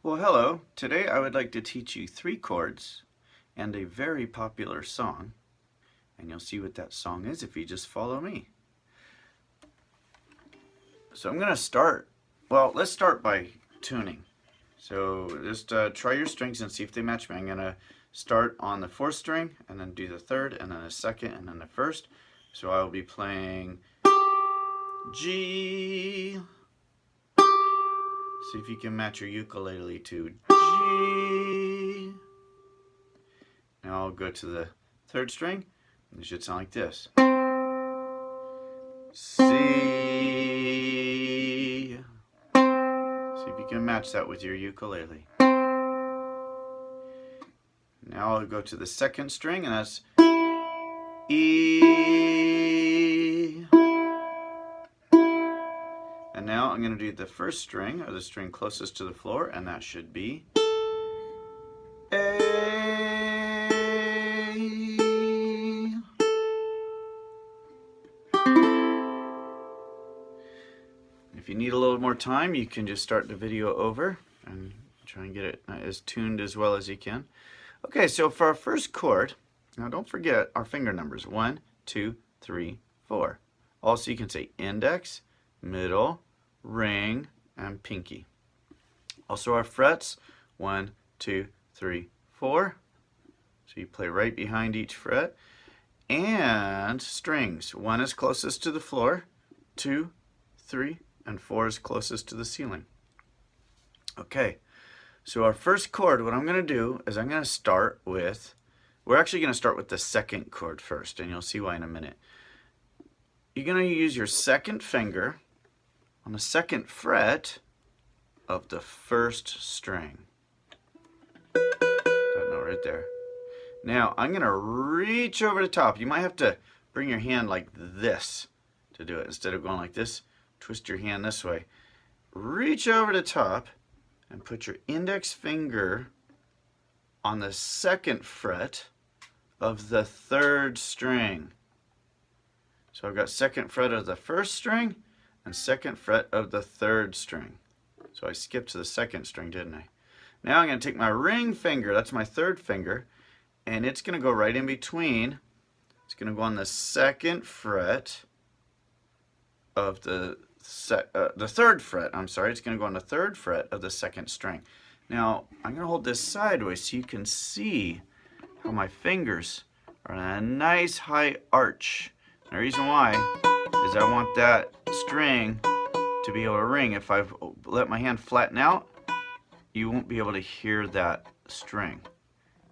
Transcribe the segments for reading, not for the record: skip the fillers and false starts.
Well, hello. Today I would like to teach you 3 chords and a very popular song. And you'll see what that song is if you just follow me. So I'm going to start, well, let's start by tuning. So just try your strings and see if they match me. I'm going to start on the 4th string and then do the 3rd and then the 2nd and then the 1st. So I will be playing G. See if you can match your ukulele to G. Now I'll go to the 3rd string, and it should sound like this. C. See if you can match that with your ukulele. Now I'll go to the 2nd string, and that's E. And now I'm going to do the 1st string, or the string closest to the floor, and that should be A. If you need a little more time, you can just start the video over and try and get it as tuned as well as you can. Okay, so for our first chord, now don't forget our finger numbers, 1, 2, 3, 4. Also you can say index, middle, ring, and pinky. Also our frets, 1, 2, 3, 4. So you play right behind each fret. And strings, 1 is closest to the floor, 2, 3, and 4 is closest to the ceiling. Okay, so our first chord, what I'm going to do is I'm going to start with, we're actually going to start with the 2nd chord first, and you'll see why in a minute. You're going to use your 2nd finger on the 2nd fret of the 1st string. That note right there. Now I'm going to reach over the top. You might have to bring your hand like this to do it. Instead of going like this, twist your hand this way. Reach over the top and put your index finger on the 2nd fret of the 3rd string. So I've got 2nd fret of the 1st string and 2nd fret of the 3rd string. So I skipped to the 2nd string, didn't I? Now I'm going to take my ring finger, that's my 3rd finger, and it's going to go right in between. It's going to go on the 2nd fret of the 3rd fret. I'm sorry, it's going to go on the 3rd fret of the 2nd string. Now I'm going to hold this sideways so you can see how my fingers are in a nice high arch. And the reason why is I want that string to be able to ring. If I let my hand flatten out, you won't be able to hear that string.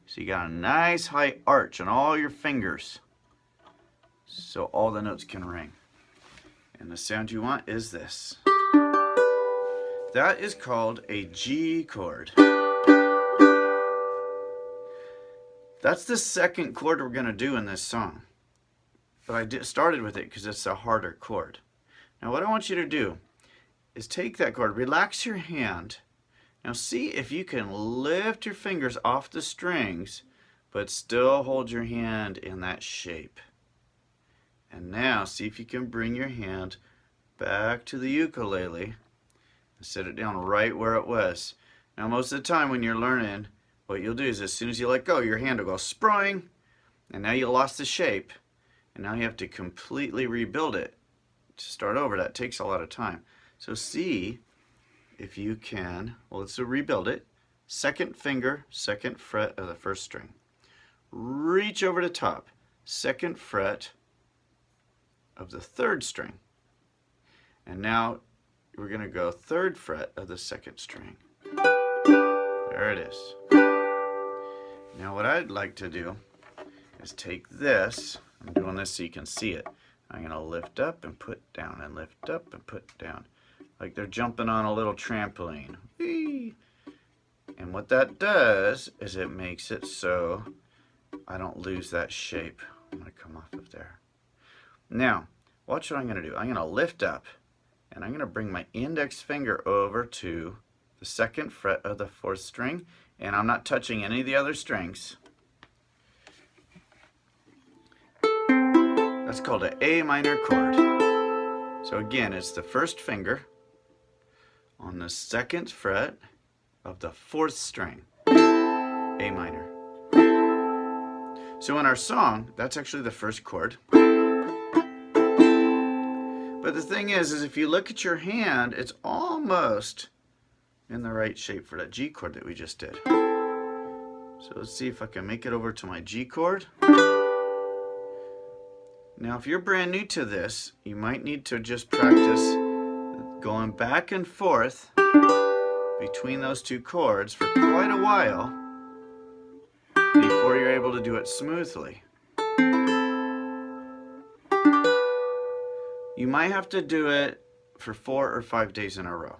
So you got a nice high arch on all your fingers so all the notes can ring. And the sound you want is this. That is called a G chord. That's the 2nd chord we're going to do in this song. But I started with it because it's a harder chord. Now what I want you to do is take that chord, relax your hand. Now see if you can lift your fingers off the strings, but still hold your hand in that shape. And now see if you can bring your hand back to the ukulele and set it down right where it was. Now most of the time when you're learning, what you'll do is as soon as you let go, your hand will go spring, and now you lost the shape, and now you have to completely rebuild it to start over. That takes a lot of time. So see if you can, well, let's rebuild it. 2nd finger, 2nd fret of the 1st string. Reach over the top, 2nd fret of the 3rd string. And now we're going to go 3rd fret of the 2nd string. There it is. Now what I'd like to do is take this, I'm doing this so you can see it. I'm going to lift up and put down and lift up and put down. Like they're jumping on a little trampoline. Whee! And what that does is it makes it so I don't lose that shape. I'm going to come off of there. Now, watch what I'm going to do. I'm going to lift up and I'm going to bring my index finger over to the 2nd fret of the 4th string, and I'm not touching any of the other strings. That's called an A minor chord. So again, it's the 1st finger on the 2nd fret of the 4th string, A minor. So in our song, that's actually the first chord. But the thing is if you look at your hand, it's almost in the right shape for that G chord that we just did. So let's see if I can make it over to my G chord. Now if you're brand new to this, you might need to just practice going back and forth between those 2 chords for quite a while before you're able to do it smoothly. You might have to do it for 4 or 5 days in a row.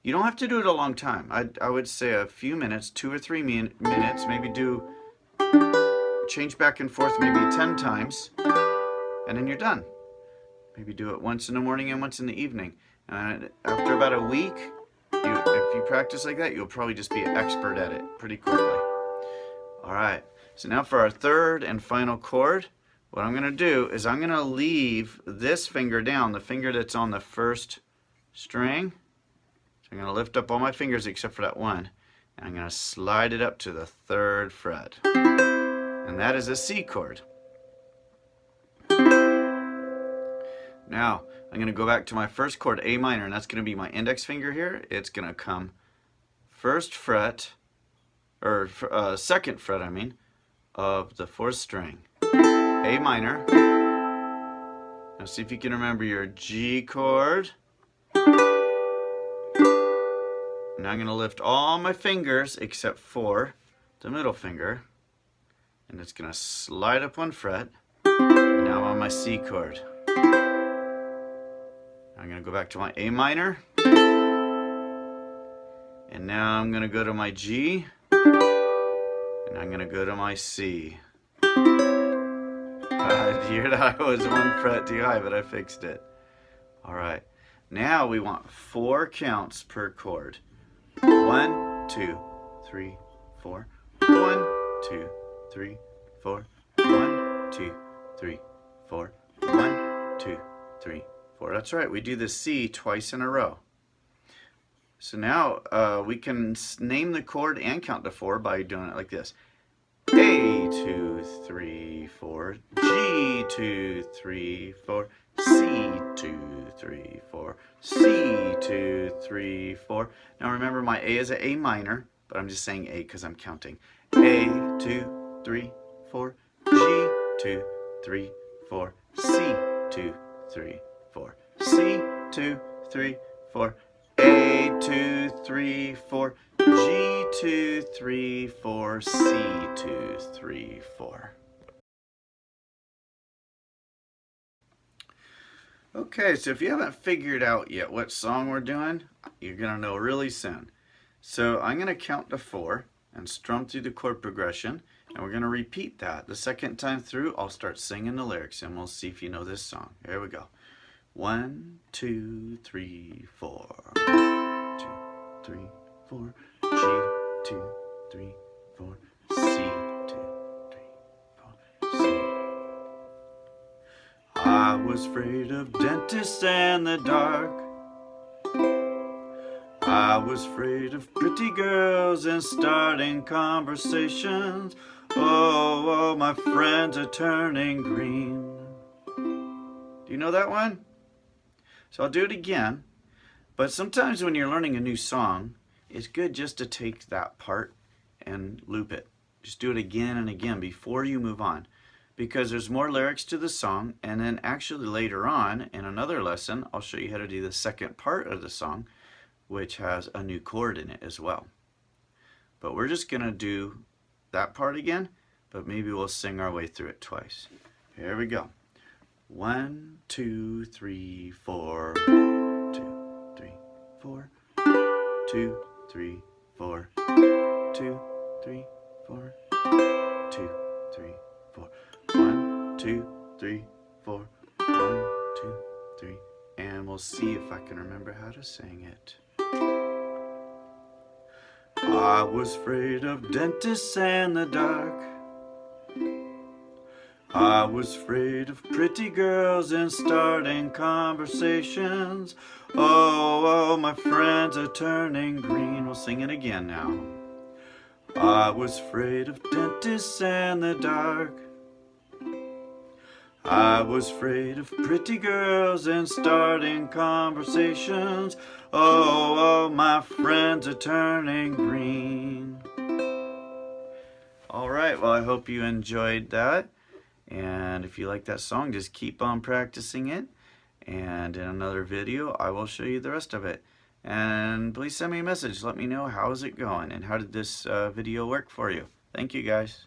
You don't have to do it a long time. I would say a few minutes, 2 or 3 minutes, maybe change back and forth maybe 10 times, and then you're done. Maybe do it once in the morning and once in the evening. And after about a week, if you practice like that, you'll probably just be an expert at it pretty quickly. All right, so now for our 3rd and final chord, what I'm going to do is I'm going to leave this finger down, the finger that's on the 1st string. So I'm going to lift up all my fingers except for that one, and I'm going to slide it up to the 3rd fret. And that is a C chord. Now, I'm going to go back to my first chord, A minor, and that's going to be my index finger here. It's going to come 1st fret, or 2nd fret, I mean, of the 4th string. A minor. Now see if you can remember your G chord. Now I'm going to lift all my fingers except for the middle finger. And it's going to slide up 1 fret. And now I'm on my C chord. I'm going to go back to my A minor. And now I'm going to go to my G. And I'm going to go to my C. Here I was 1 fret too high, but I fixed it. Alright, now we want 4 counts per chord. 1, 2, 3, 4. 1, 2, 3, 4. 1, 2, 3, 4. 1, 2, 3, 4. That's right, we do the C twice in a row. So now we can name the chord and count to 4 by doing it like this. A, 2, 3, 4, G, 2, 3, 4, C, 2, 3, 4, C, 2, 3, 4. Now remember my A is an A minor, but I'm just saying A because I'm counting. A, 2, 3, 4, G, 2, 3, 4, C, 2, 3, 4, C, 2, 3, 4, A, 2, 3, 4, G, 2, 3, 4, C, 2, 3, 4. Okay, so if you haven't figured out yet what song we're doing, you're going to know really soon. So I'm going to count to 4 and strum through the chord progression, and we're going to repeat that. The second time through, I'll start singing the lyrics, and we'll see if you know this song. Here we go. 1, 2, 3, 4. 2, 3, 4. G, 2, 3, 4. C, 2, 3, 4. C. I was afraid of dentists and the dark. I was afraid of pretty girls and starting conversations. Oh, oh, my friends are turning green. Do you know that one? So I'll do it again. But sometimes when you're learning a new song, it's good just to take that part and loop it. Just do it again and again before you move on. Because there's more lyrics to the song, and then actually later on in another lesson, I'll show you how to do the second part of the song, which has a new chord in it as well. But we're just going to do that part again, but maybe we'll sing our way through it twice. Here we go. 1, 2, 3, 4. 2, 3, 4. 2, 3, 4. 2, 3, 4. 2, 3, 4. 1, 2, 3, 4. 1, 2, 3. And we'll see if I can remember how to sing it. I was afraid of dentists and the dark. I was afraid of pretty girls and starting conversations. Oh, my friends are turning green. We'll sing it again now. I was afraid of dentists and the dark. I was afraid of pretty girls and starting conversations. Oh, my friends are turning green. All right, well, I hope you enjoyed that. And if you like that song, just keep on practicing it. And in another video, I will show you the rest of it. And please send me a message. Let me know how is it going and how did this video work for you. Thank you, guys.